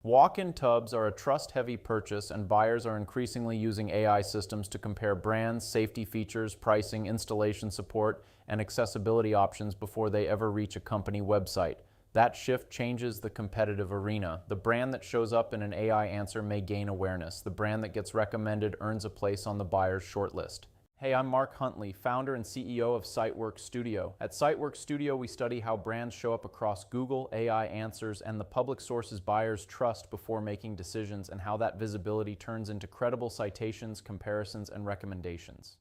Walk-in tubs are a trust-heavy purchase, and buyers are increasingly using AI systems to compare brands, safety features, pricing, installation support, and accessibility options before they ever reach a company website. That shift changes the competitive arena. The brand that shows up in an AI answer may gain awareness. The brand that gets recommended earns a place on the buyer's shortlist. Hey, I'm Mark Huntley, founder and CEO of Siteworks Studio. At Siteworks Studio, we study how brands show up across Google, AI answers, and the public sources buyers trust before making decisions, and how that visibility turns into credible citations, comparisons, and recommendations.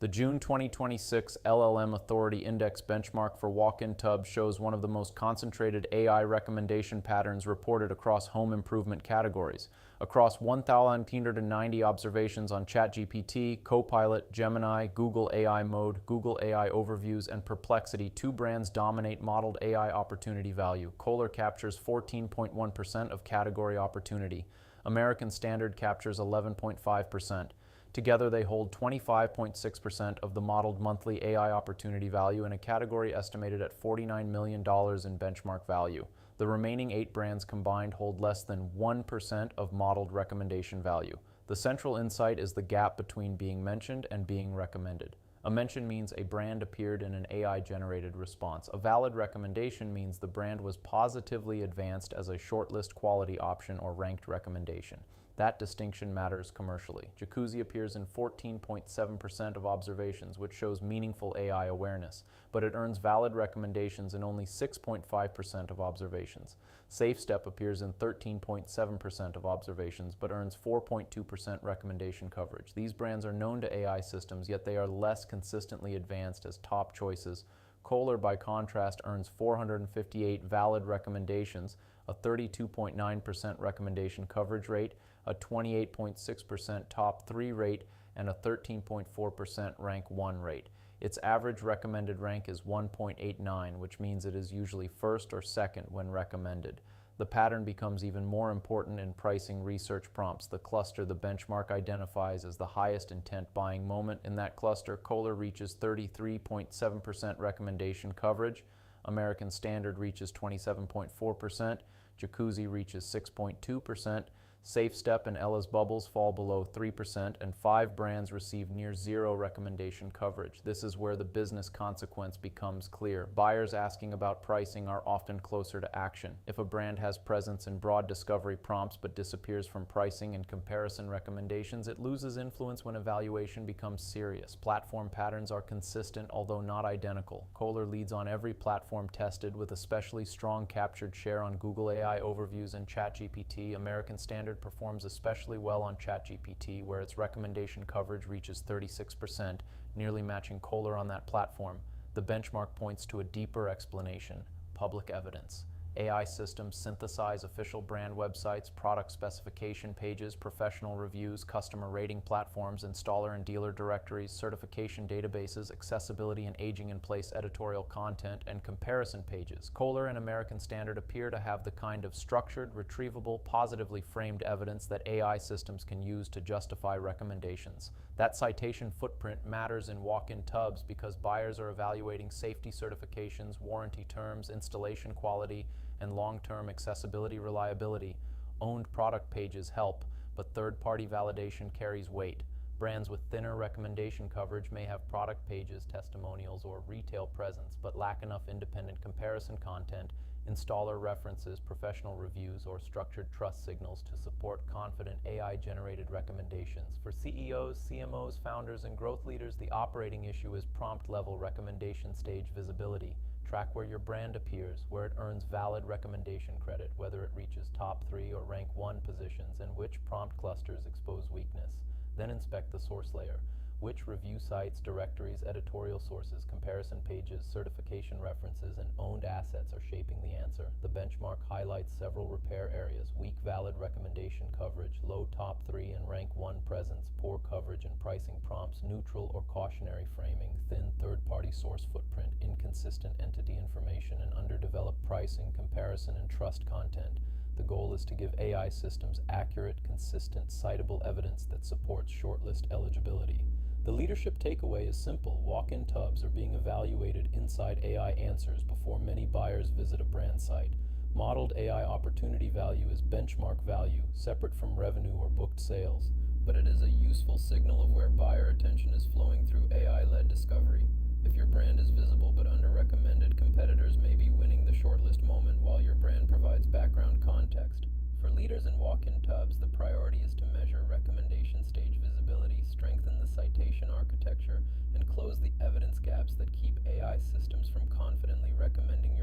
The June 2026 LLM Authority Index benchmark for walk-in tubs shows one of the most concentrated AI recommendation patterns reported across home improvement categories. Across 1,990 observations on ChatGPT, Copilot, Gemini, Google AI Mode, Google AI Overviews, and Perplexity, two brands dominate modeled AI opportunity value. Kohler captures 14.1% of category opportunity. American Standard captures 11.5%. Together, they hold 25.6% of the modeled monthly AI opportunity value in a category estimated at $49 million in benchmark value. The remaining 8 brands combined hold less than 1% of modeled recommendation value. The central insight is the gap between being mentioned and being recommended. A mention means a brand appeared in an AI-generated response. A valid recommendation means the brand was positively advanced as a shortlist quality option or ranked recommendation. That distinction matters commercially. Jacuzzi appears in 14.7% of observations, which shows meaningful AI awareness, but it earns valid recommendations in only 6.5% of observations. SafeStep appears in 13.7% of observations, but earns 4.2% recommendation coverage. These brands are known to AI systems, yet they are less consistently advanced as top choices. Kohler, by contrast, earns 458 valid recommendations, a 32.9% recommendation coverage rate, a 28.6% top 3 rate, and a 13.4% rank 1 rate. Its average recommended rank is 1.89, which means it is usually first or second when recommended. The pattern becomes even more important in pricing research prompts. The cluster the benchmark identifies as the highest intent buying moment. In that cluster, Kohler reaches 33.7% recommendation coverage, American Standard reaches 27.4%, Jacuzzi reaches 6.2%, SafeStep and Ella's Bubbles fall below 3%, and 5 brands receive near zero recommendation coverage. This is where the business consequence becomes clear. Buyers asking about pricing are often closer to action. If a brand has presence in broad discovery prompts but disappears from pricing and comparison recommendations, it loses influence when evaluation becomes serious. Platform patterns are consistent, although not identical. Kohler leads on every platform tested, with especially strong captured share on Google AI Overviews and ChatGPT. American Standard performs especially well on ChatGPT, where its recommendation coverage reaches 36%, nearly matching Kohler on that platform. The benchmark points to a deeper explanation: public evidence. AI systems synthesize official brand websites, product specification pages, professional reviews, customer rating platforms, installer and dealer directories, certification databases, accessibility and aging-in-place editorial content, and comparison pages. Kohler and American Standard appear to have the kind of structured, retrievable, positively framed evidence that AI systems can use to justify recommendations. That citation footprint matters in walk-in tubs because buyers are evaluating safety certifications, warranty terms, installation quality, and long-term accessibility reliability. Owned product pages help, but third-party validation carries weight. Brands with thinner recommendation coverage may have product pages, testimonials, or retail presence, but lack enough independent comparison content, installer references, professional reviews, or structured trust signals to support confident AI-generated recommendations. For CEOs, CMOs, founders, and growth leaders, the operating issue is prompt-level recommendation stage visibility. Track where your brand appears, where it earns valid recommendation credit, whether it reaches top 3 or rank 1 positions, and which prompt clusters expose weakness. Then inspect the source layer. Which review sites, directories, editorial sources, comparison pages, certification references, and owned assets are shaping the answer? The benchmark highlights several repair areas: weak valid recommendation coverage, low top 3 and rank 1 presence, poor coverage and pricing prompts, neutral or cautionary framing, thin third-party source footprint, inconsistent entity information, and underdeveloped pricing, comparison, and trust content. The goal is to give AI systems accurate, consistent, citable evidence that supports shortlist eligibility. The leadership takeaway is simple: walk-in tubs are being evaluated inside AI answers before many buyers visit a brand site. Modeled AI opportunity value is benchmark value, separate from revenue or booked sales, but it is a useful signal of where buyer attention is flowing through AI-led discovery. If your brand is visible but under-recommended, competitors may be winning the shortlist moment while your brand provides background context. For leaders in walk-in tubs, the priority is to measure recommendation stage visibility, strengthen the citation architecture, and close the evidence gaps that keep AI systems from confidently recommending